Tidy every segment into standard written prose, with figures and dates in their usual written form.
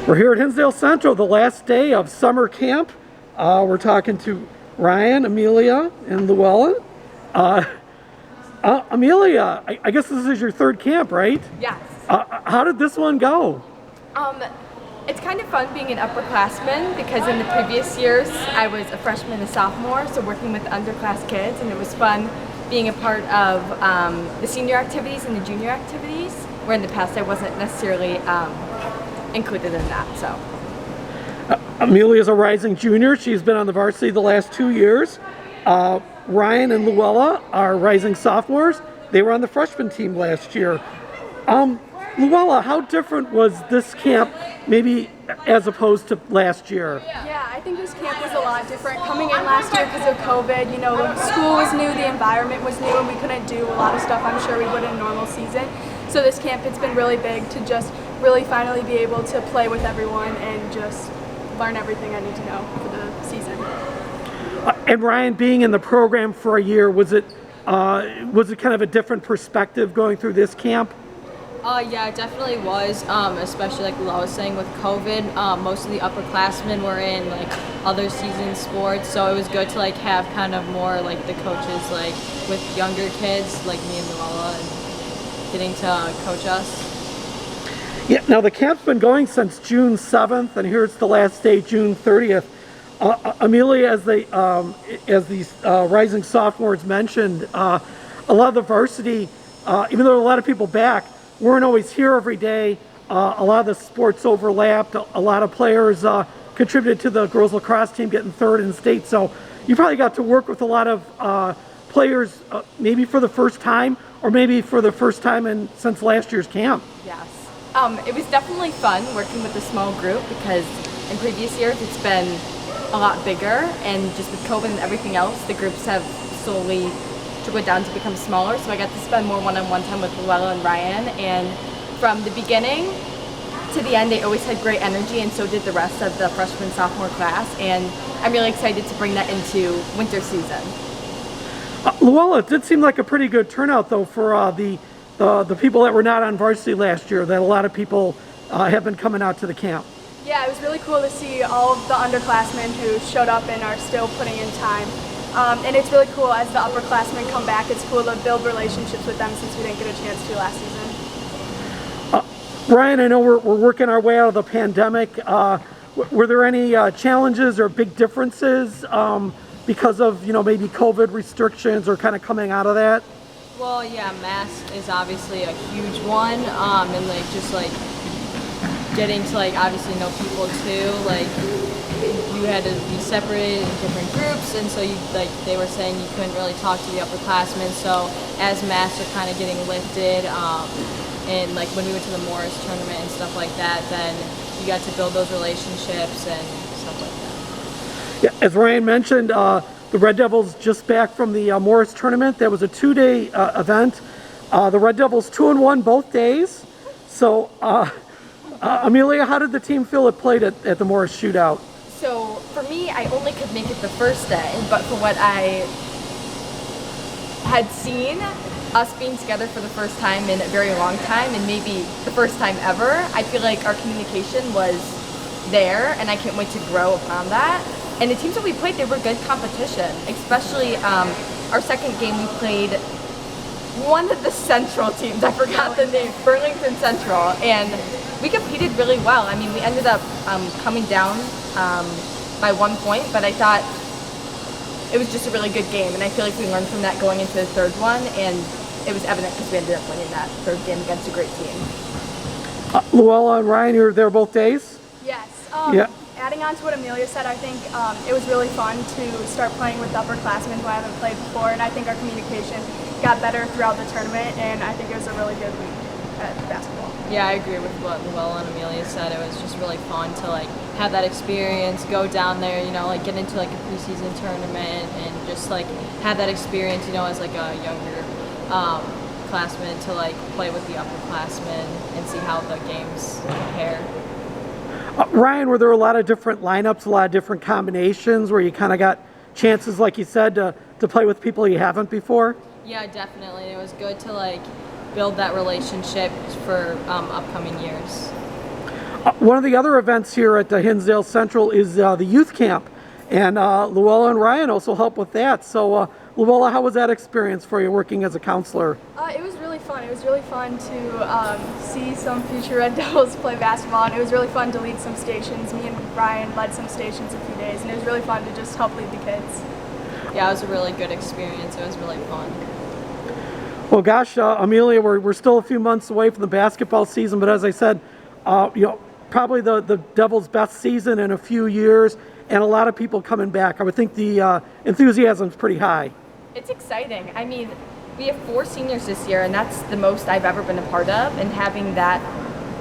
We're here at Hinsdale Central, the last day of summer camp. We're talking to Ryan, Amelia, and Luella. Amelia, I guess this is your third camp, right? Yes. How did this one go? It's kind of fun being an upperclassman because in the previous years I was a freshman and a sophomore, so working with underclass kids, and it was fun being a part of the senior activities and the junior activities, where in the past I wasn't necessarily included in that. So Amelia's a rising junior. She's been on the varsity the last 2 years. Ryan and Luella are rising sophomores. They were on the freshman team last year. Luella, how different was this camp maybe as opposed to last year? Yeah, I think this camp was a lot different. Coming in last year because of COVID, you know, the school was new, the environment was new, and we couldn't do a lot of stuff I'm sure we would in a normal season. So this camp, it's been really big to just really finally be able to play with everyone and just learn everything I need to know for the season. And Ryan, being in the program for a year, was it kind of a different perspective going through this camp? Yeah, it definitely was, especially like I was saying with COVID, most of the upperclassmen were in like other season sports, so it was good to like have kind of more like the coaches like with younger kids like me and Luella and getting to coach us. Yeah, now the camp's been going since June 7th, and here it's the last day, June 30th. Amelia, as these rising sophomores mentioned, a lot of the varsity, even though there are a lot of people back, weren't always here every day. A lot of the sports overlapped. A lot of players contributed to the girls lacrosse team getting third in state. So you probably got to work with a lot of players, maybe for the first time, or maybe for the first time since last year's camp. yes, it was definitely fun working with a small group because in previous years it's been a lot bigger, and just with COVID and everything else, the groups have slowly trickled down to become smaller. So I got to spend more one-on-one time with Luella and Ryan, and from the beginning to the end, they always had great energy, and so did the rest of the freshman sophomore class. And I'm really excited to bring that into winter season. Luella, it did seem like a pretty good turnout, though, for the people that were not on varsity last year. That a lot of people have been coming out to the camp. Yeah, it was really cool to see all of the underclassmen who showed up and are still putting in time. And it's really cool as the upperclassmen come back. It's cool to build relationships with them since we didn't get a chance to last season. Ryan, I know we're working our way out of the pandemic. Were there any challenges or big differences because of, you know, maybe COVID restrictions or kind of coming out of that? Well, yeah, mask is obviously a huge one, and like just like getting to like obviously know people too, like you had to be separated in different groups, and so you like they were saying you couldn't really talk to the upperclassmen. So as masks are kind of getting lifted, and like when we went to the Morris tournament and stuff like that, then you got to build those relationships and stuff like that. Yeah, as Ryan mentioned, the Red Devils just back from the Morris tournament. That was a 2-day event. The Red Devils 2-1 both days. So, Amelia, how did the team feel it played at the Morris shootout? So for me, I only could make it the first day, but for what I had seen, us being together for the first time in a very long time, and maybe the first time ever, I feel like our communication was there, and I can't wait to grow upon that. And the teams that we played, they were good competition, especially our second game we played one of the Central teams, I forgot the name, Burlington Central, and we competed really well. I mean, we ended up coming down by 1 point, but I thought it was just a really good game, and I feel like we learned from that going into the third one, and it was evident because we ended up winning that third game against a great team. Luella and Ryan, you were there both days? Yes. Yeah. Adding on to what Amelia said, I think it was really fun to start playing with upperclassmen who I haven't played before, and I think our communication got better throughout the tournament, and I think it was a really good week at basketball. Yeah, I agree with what Luella and Amelia said. It was just really fun to like have that experience, go down there, you know, like get into like a preseason tournament and just like have that experience, you know, as like a younger classman to like play with the upperclassmen and see how the games compare. Ryan, were there a lot of different lineups, a lot of different combinations where you kind of got chances, like you said, to play with people you haven't before? Yeah, definitely. It was good to like build that relationship for upcoming years. One of the other events here at Hinsdale Central is the youth camp, and Luella and Ryan also help with that. So, Luella, how was that experience for you working as a counselor? It was really fun. It was really fun to see some future Red Devils play basketball, and it was really fun to lead some stations. Me and Ryan led some stations a few days, and it was really fun to just help lead the kids. Yeah, it was a really good experience. It was really fun. Well, gosh, Amelia, we're still a few months away from the basketball season, but as I said, probably the Devils' best season in a few years, and a lot of people coming back. I would think the enthusiasm is pretty high. It's exciting. I mean, we have 4 seniors this year, and that's the most I've ever been a part of, and having that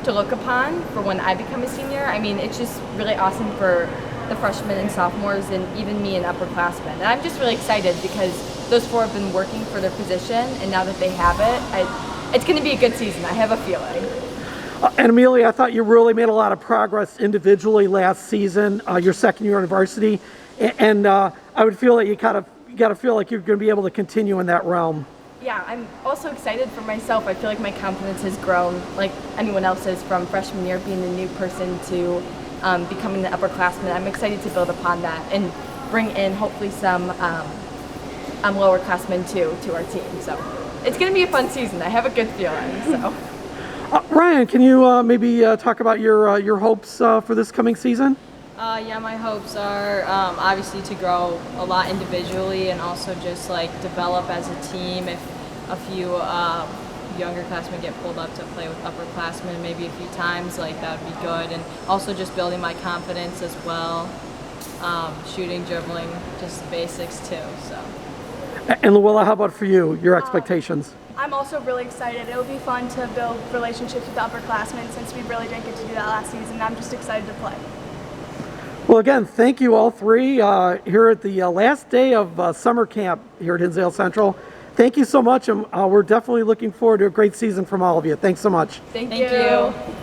to look upon for when I become a senior, I mean, it's just really awesome for the freshmen and sophomores and even me and upperclassmen. And I'm just really excited because those 4 have been working for their position, and now that they have it, it's going to be a good season. I have a feeling. And Amelia, I thought you really made a lot of progress individually last season, your second year on varsity, and I would feel that you got to feel like you're going to be able to continue in that realm. Yeah, I'm also excited for myself. I feel like my confidence has grown like anyone else's from freshman year, being the new person to becoming the upperclassman. I'm excited to build upon that and bring in hopefully some lower classmen too to our team. So it's going to be a fun season. I have a good feeling. So. Ryan, can you maybe talk about your hopes for this coming season? Yeah, my hopes are obviously to grow a lot individually and also just like develop as a team. If a few younger classmen get pulled up to play with upperclassmen maybe a few times, like that would be good. And also just building my confidence as well. Shooting, dribbling, just the basics too. So. And Luella, how about for you, your expectations? I'm also really excited. It'll be fun to build relationships with the upperclassmen since we really didn't get to do that last season. I'm just excited to play. Well, again, thank you all three here at the last day of summer camp here at Hinsdale Central. Thank you so much, and we're definitely looking forward to a great season from all of you. Thanks so much. Thank Thank you. you.